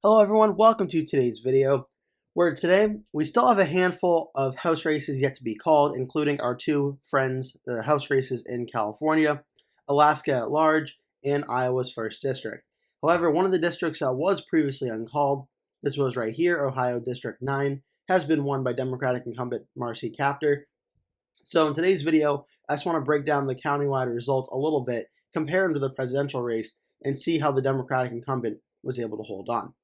Hello everyone, welcome to today's video, where today we still have a handful of House races yet to be called, including our two friends, the House races in California, Alaska at large, and Iowa's 1st District. However, one of the districts that was previously uncalled, this was right here, Ohio District 9, has been won by Democratic Incumbent Marcy Kaptur. So in today's video, I just want to break down the countywide results a little bit, compare them to the presidential race, and see how the Democratic incumbent was able to hold on.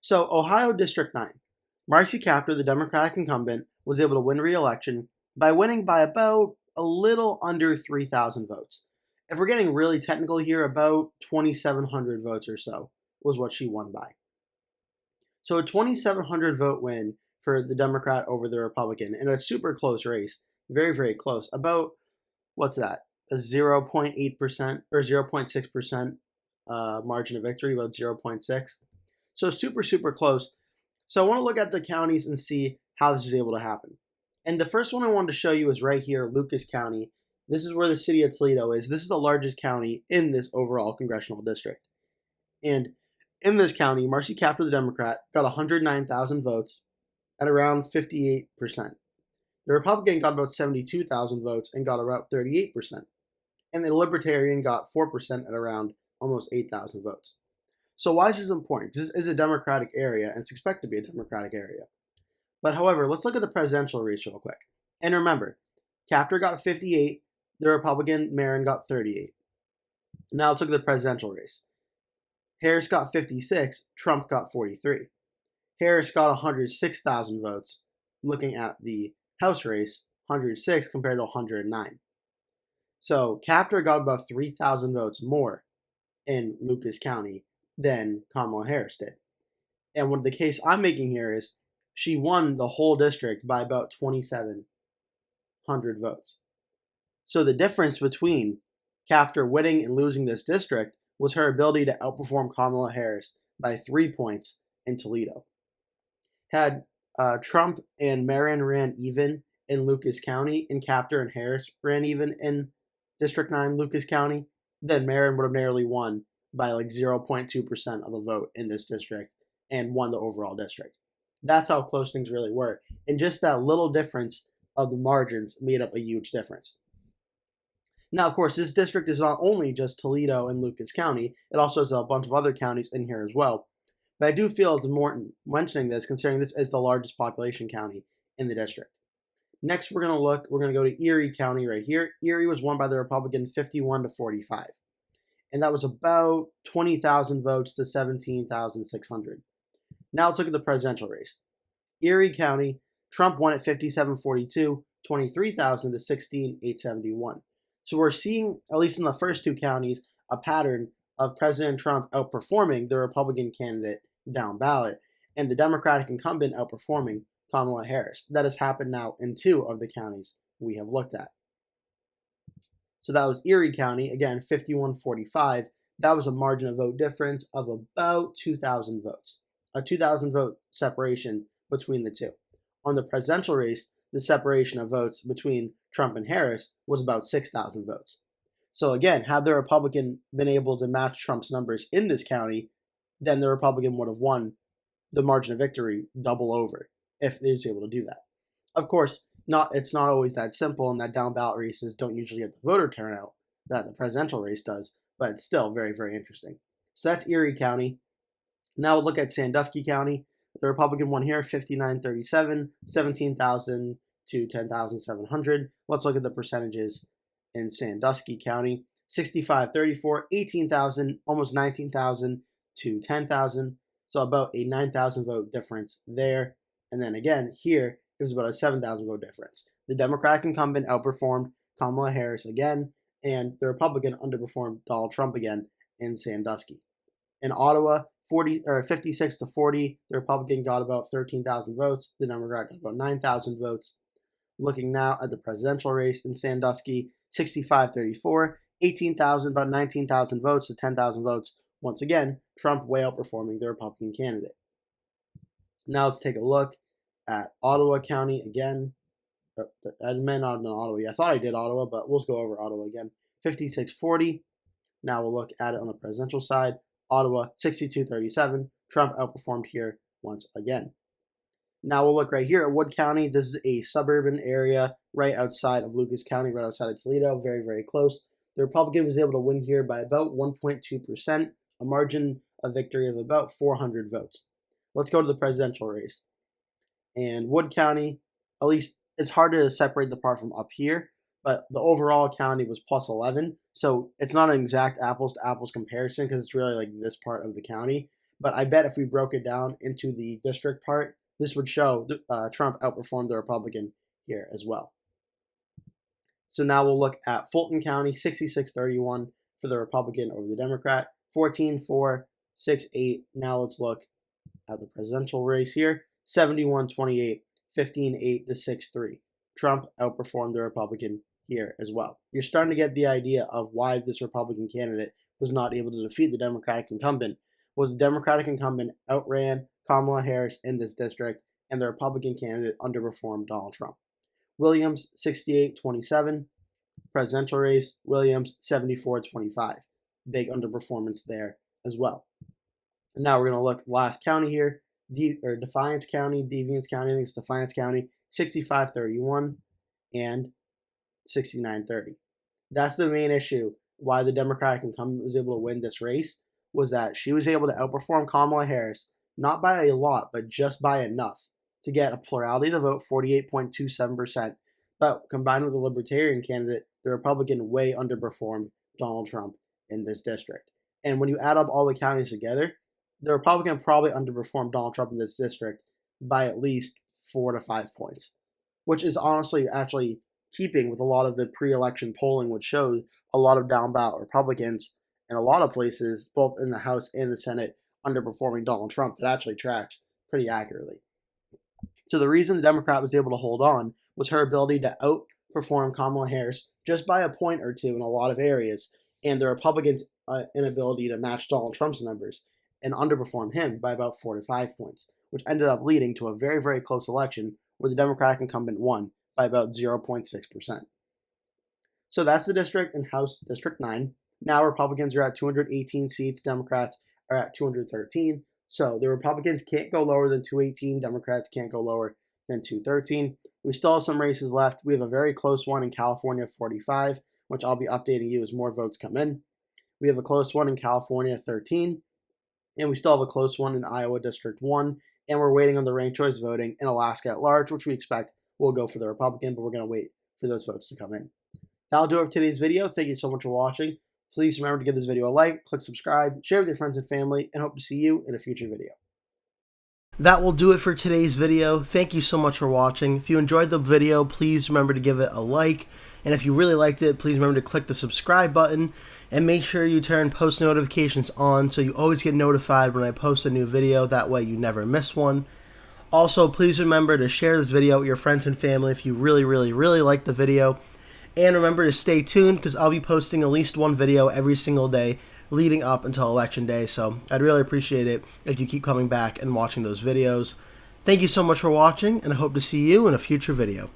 So, Ohio District 9. Marcy Kaptur, the Democratic incumbent, was able to win re-election by winning by about a little under 3,000 votes. If we're getting really technical here, about 2,700 votes or so was what she won by. So a 2,700 vote win for the Democrat over the Republican in a super close race. Very, very close. About, what's that? A 0.8% or 0.6% margin of victory, about 0.6. So super, super close. So I want to look at the counties and see how this is able to happen. And the first one I wanted to show you is right here, Lucas County. This is where the city of Toledo is. This is the largest county in this overall congressional district. And in this county, Marcy Kaptur, the Democrat, got 109,000 votes at around 58%. The Republican got about 72,000 votes and got about 38%. And the Libertarian got 4% at around almost 8,000 votes. So why is this important? Because this is a Democratic area, and it's expected to be a Democratic area. But however, let's look at the presidential race real quick. And remember, Kaptur got 58, the Republican Merrin got 38. Now let's look at the presidential race. Harris got 56, Trump got 43. Harris got 106,000 votes. Looking at the House race, 106 compared to 109. So Kaptur got about 3,000 votes more in Lucas County than Kamala Harris did. And what the case I'm making here is she won the whole district by about 2,700 votes. So the difference between Kaptur winning and losing this district was her ability to outperform Kamala Harris by 3 points in Toledo. Had Trump and Merrin ran even in Lucas County, and Kaptur and Harris ran even in District 9 Lucas County, then Merrin would have narrowly won by like 0.2% of the vote in this district and won the overall district. That's how close things really were. And just that little difference of the margins made up a huge difference. Now, of course, this district is not only just Toledo and Lucas County, it also has a bunch of other counties in here as well. But I do feel it's important mentioning this, considering this is the largest population county in the district. Next, we're going to go to Erie County right here. Erie was won by the Republican 51 to 45. And that was about 20,000 votes to 17,600. Now let's look at the presidential race. Erie County, Trump won at 57-42, 23,000 to 16,871. So we're seeing, at least in the first two counties, a pattern of President Trump outperforming the Republican candidate down ballot, and the Democratic incumbent outperforming Kamala Harris. That has happened now in two of the counties we have looked at. So that was Erie County, again, 51-45. That was a margin of vote difference of about 2,000 votes. A 2,000 vote separation between the two. On the presidential race, the separation of votes between Trump and Harris was about 6,000 votes. So again, had the Republican been able to match Trump's numbers in this county, then the Republican would have won the margin of victory double over if they was able to do that. Of course, it's not always that simple, and that down ballot races don't usually get the voter turnout that the presidential race does, but it's still very, very interesting. So that's Erie County. Now we'll look at Sandusky County. The Republican won here, 59-37, 17,000 to 10,700. Let's look at the percentages in Sandusky County. 65-34, 18,000, almost 19,000 to 10,000. So about a 9,000 vote difference there. And then again, here, it was about a 7,000 vote difference. The Democratic incumbent outperformed Kamala Harris again, and the Republican underperformed Donald Trump again in Sandusky. In Ottawa, 56-40, the Republican got about 13,000 votes. The Democrat got about 9,000 votes. Looking now at the presidential race in Sandusky, 65-34, 18,000, about 19,000 votes to 10,000 votes. Once again, Trump way outperforming the Republican candidate. Now let's take a look at Ottawa County again. I may not have done Ottawa. I thought I did Ottawa, but we'll go over Ottawa again. 56-40. Now we'll look at it on the presidential side. Ottawa, 62-37. Trump outperformed here once again. Now we'll look right here at Wood County. This is a suburban area right outside of Lucas County, right outside of Toledo, very, very close. The Republican was able to win here by about 1.2%, a margin of victory of about 400 votes. Let's go to the presidential race. And Wood County, at least it's hard to separate the part from up here, but the overall county was plus 11. So it's not an exact apples to apples comparison because it's really like this part of the county. But I bet if we broke it down into the district part, this would show Trump outperformed the Republican here as well. So now we'll look at Fulton County, 66-31 for the Republican over the Democrat, 14-4, 6-8. Now let's look at the presidential race here, 71-28, 15-8 to 6-3. Trump outperformed the Republican here as well. You're starting to get the idea of why this Republican candidate was not able to defeat the Democratic incumbent. Was the Democratic incumbent outran Kamala Harris in this district, and the Republican candidate underperformed Donald Trump. Williams, 68-27. Presidential race, Williams, 74-25. Big underperformance there as well. And now we're going to look at the last county here, Defiance County, Defiance County, I think it's Defiance County, 65-31 and 69-30. That's the main issue why the Democratic incumbent was able to win this race, was that she was able to outperform Kamala Harris, not by a lot, but just by enough to get a plurality of the vote, 48.27%. But combined with the Libertarian candidate, the Republican way underperformed Donald Trump in this district. And when you add up all the counties together, the Republican probably underperformed Donald Trump in this district by at least 4 to 5 points, which is honestly actually keeping with a lot of the pre-election polling, which showed a lot of down-ballot Republicans in a lot of places, both in the House and the Senate, underperforming Donald Trump. That actually tracks pretty accurately. So the reason the Democrat was able to hold on was her ability to outperform Kamala Harris just by a point or two in a lot of areas, and the Republicans' inability to match Donald Trump's numbers and underperform him by about 4 to 5 points, which ended up leading to a very, very close election where the Democratic incumbent won by about 0.6%. So that's the district in House District 9. Now Republicans are at 218 seats, Democrats are at 213. So the Republicans can't go lower than 218, Democrats can't go lower than 213. We still have some races left. We have a very close one in California, 45, which I'll be updating you as more votes come in. We have a close one in California, 13. And we still have a close one in Iowa District 1. And we're waiting on the ranked choice voting in Alaska at large, which we expect will go for the Republican, but we're going to wait for those votes to come in. That'll do it for today's video. Thank you so much for watching. Please remember to give this video a like, click subscribe, share with your friends and family, and hope to see you in a future video. That will do it for today's video. Thank you so much for watching. If you enjoyed the video, please remember to give it a like. And if you really liked it, please remember to click the subscribe button and make sure you turn post notifications on so you always get notified when I post a new video. That way you never miss one. Also, please remember to share this video with your friends and family if you really, really, really like the video. And remember to stay tuned because I'll be posting at least one video every single day leading up until Election Day. So I'd really appreciate it if you keep coming back and watching those videos. Thank you so much for watching, and I hope to see you in a future video.